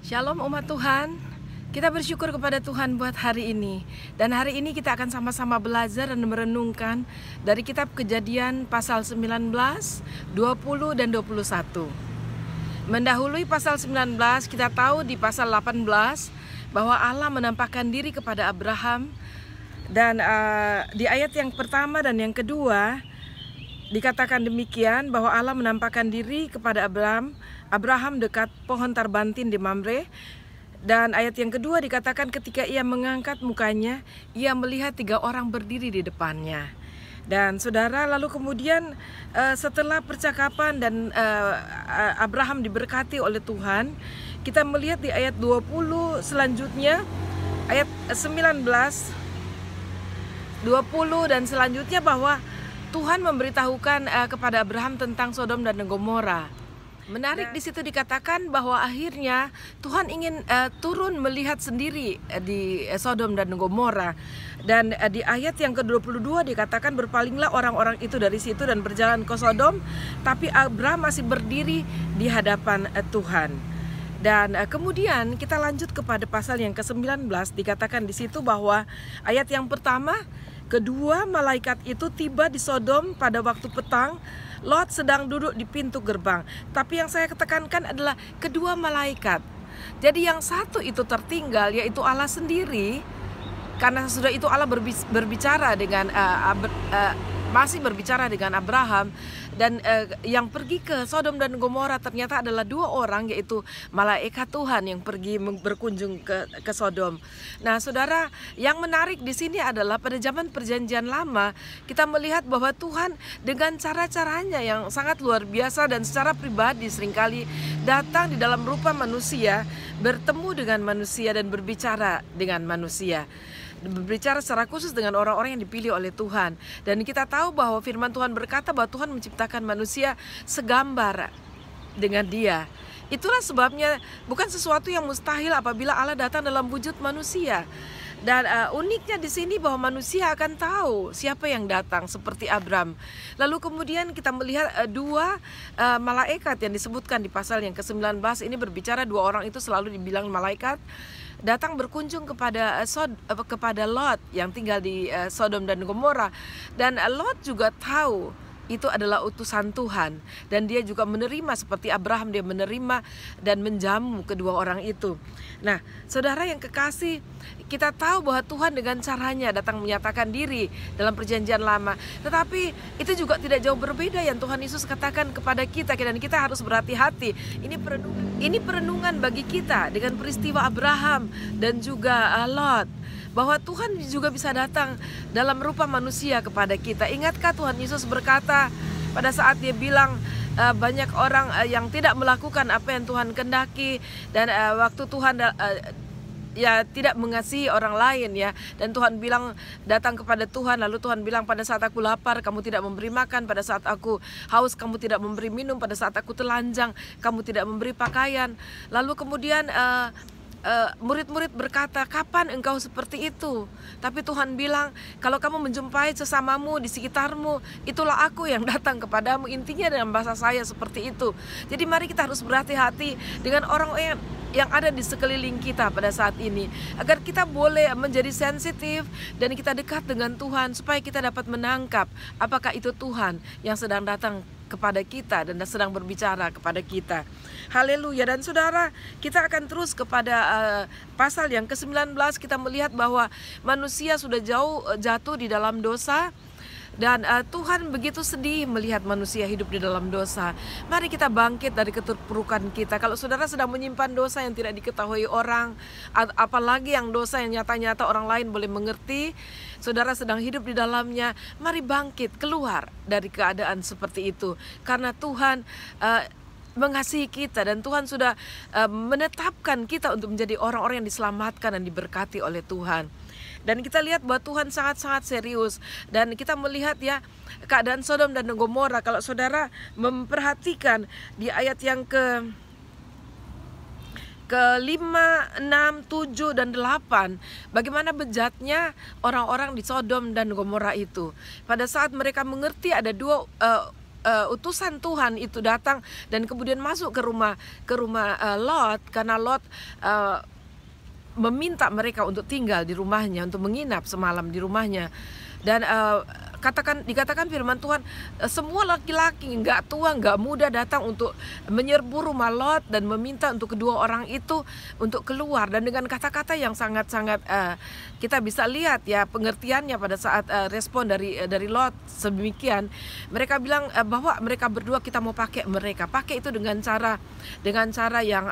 Shalom umat Tuhan. Kita bersyukur kepada Tuhan buat hari ini. Dan hari ini kita akan sama-sama belajar dan merenungkan dari kitab Kejadian pasal 19, 20 dan 21. Mendahului pasal 19, kita tahu di pasal 18 bahwa Allah menampakkan diri kepada Abraham. Dan di ayat yang pertama dan yang kedua dikatakan demikian bahwa Allah menampakkan diri kepada Abraham dekat pohon tarbantin di Mamre. Dan ayat yang kedua dikatakan ketika ia mengangkat mukanya, ia melihat 3 orang berdiri di depannya. Dan saudara, lalu kemudian setelah percakapan dan Abraham diberkati oleh Tuhan, kita melihat di ayat 20 selanjutnya, ayat 19, 20 dan selanjutnya bahwa Tuhan memberitahukan kepada Abraham tentang Sodom dan Gomora. Menarik di situ dikatakan bahwa akhirnya Tuhan ingin turun melihat sendiri di Sodom dan Gomora. Dan di ayat yang ke-22 dikatakan berpalinglah orang-orang itu dari situ dan berjalan ke Sodom, tapi Abraham masih berdiri di hadapan Tuhan. Dan kemudian kita lanjut kepada pasal yang ke-19, dikatakan di situ bahwa ayat yang pertama, kedua malaikat itu tiba di Sodom pada waktu petang. Lot sedang duduk di pintu gerbang. Tapi yang saya tekankan adalah kedua malaikat. Jadi yang satu itu tertinggal, yaitu Allah sendiri. Karena sudah itu Allah berbicara dengan masih berbicara dengan Abraham. Dan yang pergi ke Sodom dan Gomora ternyata adalah 2 orang, yaitu malaikat Tuhan yang pergi berkunjung ke Sodom. Nah saudara, yang menarik di sini adalah pada zaman perjanjian lama kita melihat bahwa Tuhan dengan cara-caranya yang sangat luar biasa dan secara pribadi seringkali datang di dalam rupa manusia, bertemu dengan manusia dan berbicara dengan manusia. Berbicara secara khusus dengan orang-orang yang dipilih oleh Tuhan. Dan kita tahu bahwa firman Tuhan berkata bahwa Tuhan menciptakan manusia segambar dengan Dia. Itulah sebabnya bukan sesuatu yang mustahil apabila Allah datang dalam wujud manusia. Dan uniknya di sini bahwa manusia akan tahu siapa yang datang seperti Abram. Lalu kemudian kita melihat 2 malaikat yang disebutkan di pasal yang ke-19 ini berbicara. 2 orang itu selalu dibilang malaikat datang berkunjung kepada Lot yang tinggal di Sodom dan Gomora. Dan Lot juga tahu itu adalah utusan Tuhan, dan dia juga menerima seperti Abraham, dia menerima dan menjamu kedua orang itu. Nah saudara yang kekasih, kita tahu bahwa Tuhan dengan caranya datang menyatakan diri dalam perjanjian lama. Tetapi itu juga tidak jauh berbeda yang Tuhan Yesus katakan kepada kita, dan kita harus berhati-hati. Ini perenungan bagi kita dengan peristiwa Abraham dan juga Lot, bahwa Tuhan juga bisa datang dalam rupa manusia kepada kita. Ingatkah Tuhan Yesus berkata pada saat dia bilang banyak orang yang tidak melakukan apa yang Tuhan kehendaki, dan waktu Tuhan tidak mengasihi orang lain ya, dan Tuhan bilang datang kepada Tuhan, lalu Tuhan bilang pada saat aku lapar kamu tidak memberi makan, pada saat aku haus kamu tidak memberi minum, pada saat aku telanjang kamu tidak memberi pakaian. Lalu kemudian murid-murid berkata, kapan engkau seperti itu? Tapi Tuhan bilang, kalau kamu menjumpai sesamamu di sekitarmu, itulah aku yang datang kepadamu. Intinya dalam bahasa saya seperti itu. Jadi mari kita harus berhati-hati dengan orang yang ada di sekeliling kita pada saat ini, agar kita boleh menjadi sensitif dan kita dekat dengan Tuhan, supaya kita dapat menangkap apakah itu Tuhan yang sedang datang kepada kita dan sedang berbicara kepada kita. Haleluya. Dan saudara, kita akan terus kepada pasal yang ke-19. Kita melihat bahwa manusia sudah jatuh di dalam dosa. Dan Tuhan begitu sedih melihat manusia hidup di dalam dosa. Mari kita bangkit dari keterpurukan kita. Kalau saudara sedang menyimpan dosa yang tidak diketahui orang, apalagi yang dosa yang nyata-nyata orang lain boleh mengerti, saudara sedang hidup di dalamnya, mari bangkit keluar dari keadaan seperti itu. Karena Tuhan mengasihi kita, dan Tuhan sudah menetapkan kita untuk menjadi orang-orang yang diselamatkan dan diberkati oleh Tuhan. Dan kita lihat bahwa Tuhan sangat-sangat serius. Dan kita melihat ya keadaan Sodom dan Gomora. Kalau saudara memperhatikan di ayat yang ke 5, 6, 7, dan 8, bagaimana bejatnya orang-orang di Sodom dan Gomora itu. Pada saat mereka mengerti ada 2 utusan Tuhan itu datang dan kemudian masuk ke rumah Lot, karena Lot meminta mereka untuk tinggal di rumahnya, untuk menginap semalam di rumahnya. Dan dikatakan firman Tuhan, semua laki-laki nggak tua nggak muda datang untuk menyerbu rumah Lot dan meminta untuk kedua orang itu untuk keluar, dan dengan kata-kata yang sangat-sangat kita bisa lihat ya pengertiannya pada saat respon dari Lot sedemikian. Mereka bilang bahwa mereka berdua, kita mau pakai itu dengan cara yang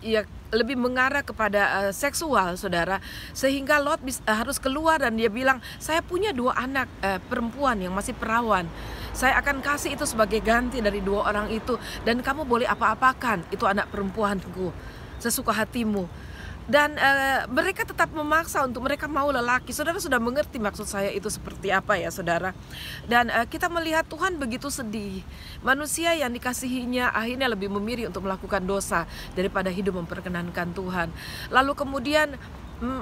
ya lebih mengarah kepada seksual, saudara, sehingga Lot harus keluar dan dia bilang, saya punya 2 anak perempuan yang masih perawan, saya akan kasih itu sebagai ganti dari 2 orang itu, dan kamu boleh apa-apakan itu anak perempuanku sesuka hatimu. Dan mereka tetap memaksa untuk mereka mau lelaki. Saudara sudah mengerti maksud saya itu seperti apa ya, saudara. Dan kita melihat Tuhan begitu sedih. Manusia yang dikasihinya akhirnya lebih memilih untuk melakukan dosa daripada hidup memperkenankan Tuhan. Lalu kemudian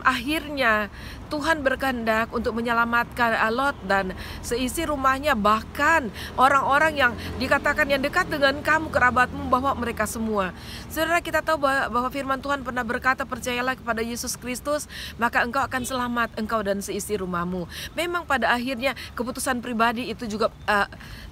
akhirnya Tuhan berkehendak untuk menyelamatkan Lot dan seisi rumahnya, bahkan orang-orang yang dikatakan yang dekat dengan kamu, kerabatmu, bahwa mereka semua. Saudara, kita tahu bahwa firman Tuhan pernah berkata, percayalah kepada Yesus Kristus, maka engkau akan selamat, engkau dan seisi rumahmu. Memang pada akhirnya keputusan pribadi itu juga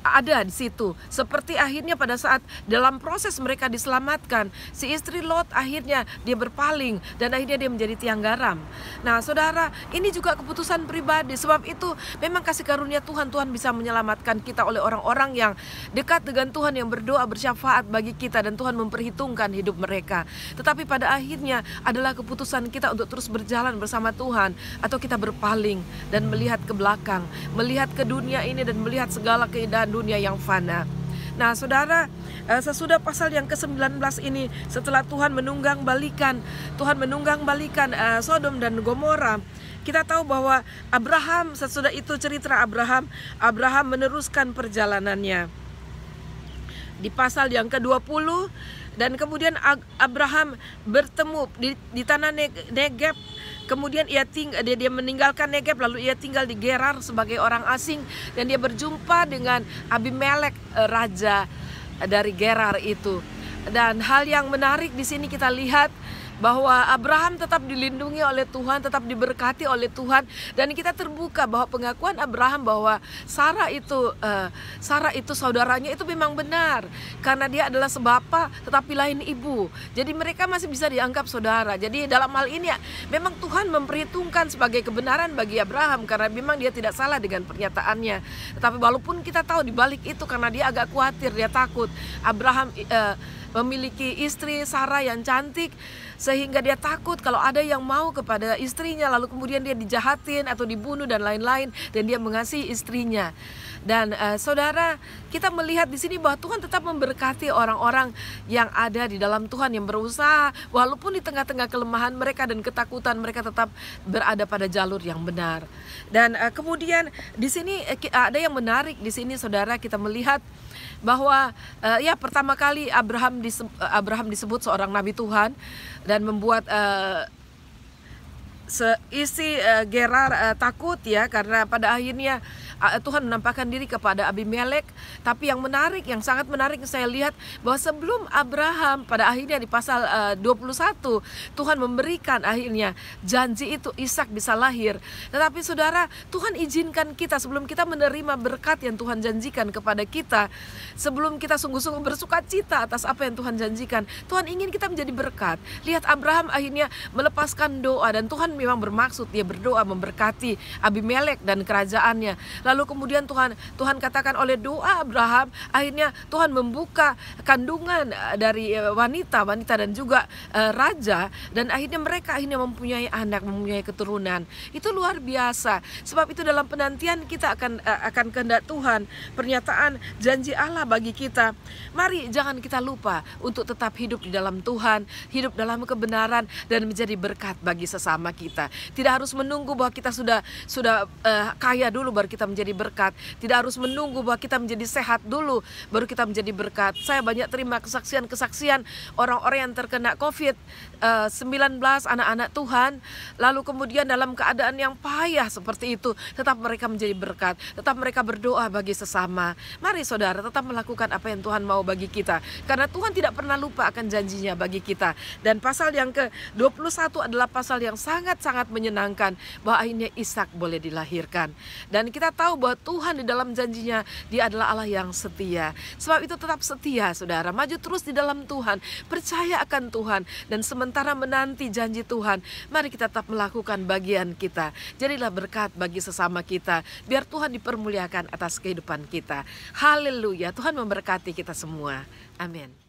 ada di situ. Seperti akhirnya pada saat dalam proses mereka diselamatkan, si istri Lot akhirnya dia berpaling dan akhirnya dia menjadi tiang garam. Nah, saudara, ini juga keputusan pribadi. Sebab itu memang kasih karunia Tuhan bisa menyelamatkan kita oleh orang-orang yang dekat dengan Tuhan, yang berdoa bersyafaat bagi kita, dan Tuhan memperhitungkan hidup mereka. Tetapi pada akhirnya adalah keputusan kita untuk terus berjalan bersama Tuhan, atau kita berpaling dan melihat ke belakang, melihat ke dunia ini dan melihat segala keindahan dunia yang fana. Nah, saudara, sesudah pasal yang ke-19 ini, setelah Tuhan menunggang balikan Sodom dan Gomora, kita tahu bahwa Abraham, sesudah itu cerita Abraham meneruskan perjalanannya. Di pasal yang ke-20, dan kemudian Abraham bertemu di tanah Negeb. Kemudian dia meninggalkan Negeb, lalu ia tinggal di Gerar sebagai orang asing, dan dia berjumpa dengan Abimelek, raja dari Gerar itu. Dan hal yang menarik di sini kita lihat bahwa Abraham tetap dilindungi oleh Tuhan, tetap diberkati oleh Tuhan, dan kita terbuka bahwa pengakuan Abraham bahwa Sarah itu saudaranya itu memang benar, karena dia adalah sebapa tetapi lain ibu. Jadi mereka masih bisa dianggap saudara. Jadi dalam hal ini memang Tuhan memperhitungkan sebagai kebenaran bagi Abraham, karena memang dia tidak salah dengan pernyataannya. Tetapi walaupun kita tahu di balik itu, karena dia agak khawatir, dia takut Abraham memiliki istri Sarah yang cantik, sehingga dia takut kalau ada yang mau kepada istrinya, lalu kemudian dia dijahatin atau dibunuh dan lain-lain, dan dia mengasihi istrinya. Dan saudara, kita melihat di sini bahwa Tuhan tetap memberkati orang-orang yang ada di dalam Tuhan, yang berusaha walaupun di tengah-tengah kelemahan mereka dan ketakutan, mereka tetap berada pada jalur yang benar. Dan kemudian di sini ada yang menarik di sini, saudara, kita melihat bahwa ya pertama kali Abraham disebut seorang nabi Tuhan dan membuat seisi Gerar takut ya, karena pada akhirnya Tuhan menampakkan diri kepada Abimelek. Tapi yang menarik, yang sangat menarik saya lihat bahwa sebelum Abraham, pada akhirnya di pasal 21 Tuhan memberikan akhirnya janji itu Ishak bisa lahir. Tetapi saudara, Tuhan izinkan kita sebelum kita menerima berkat yang Tuhan janjikan kepada kita, sebelum kita sungguh-sungguh bersuka cita atas apa yang Tuhan janjikan, Tuhan ingin kita menjadi berkat. Lihat Abraham akhirnya melepaskan doa, dan Tuhan memang bermaksud dia berdoa memberkati Abimelek dan kerajaannya. Lalu kemudian Tuhan katakan oleh doa Abraham, akhirnya Tuhan membuka kandungan dari wanita dan juga raja, dan akhirnya mereka mempunyai anak, mempunyai keturunan. Itu luar biasa. Sebab itu dalam penantian kita akan kehendak Tuhan, pernyataan janji Allah bagi kita. Mari jangan kita lupa untuk tetap hidup di dalam Tuhan, hidup dalam kebenaran, dan menjadi berkat bagi sesama kita. Tidak harus menunggu bahwa kita sudah kaya dulu baru kita menjadi menjadi berkat. Tidak harus menunggu bahwa kita menjadi sehat dulu baru kita menjadi berkat. Saya banyak terima kesaksian-kesaksian orang-orang yang terkena COVID-19, anak-anak Tuhan, lalu kemudian dalam keadaan yang payah seperti itu, tetap mereka menjadi berkat, tetap mereka berdoa bagi sesama. Mari saudara tetap melakukan apa yang Tuhan mau bagi kita, karena Tuhan tidak pernah lupa akan janjinya bagi kita. Dan pasal yang ke-21 adalah pasal yang sangat-sangat menyenangkan, bahwa akhirnya Ishak boleh dilahirkan. Dan kita tahu bahwa Tuhan di dalam janjinya, Dia adalah Allah yang setia. Sebab itu tetap setia saudara, maju terus di dalam Tuhan, percaya akan Tuhan, dan sementara menanti janji Tuhan, mari kita tetap melakukan bagian kita. Jadilah berkat bagi sesama kita, biar Tuhan dipermuliakan atas kehidupan kita. Haleluya, Tuhan memberkati kita semua. Amin.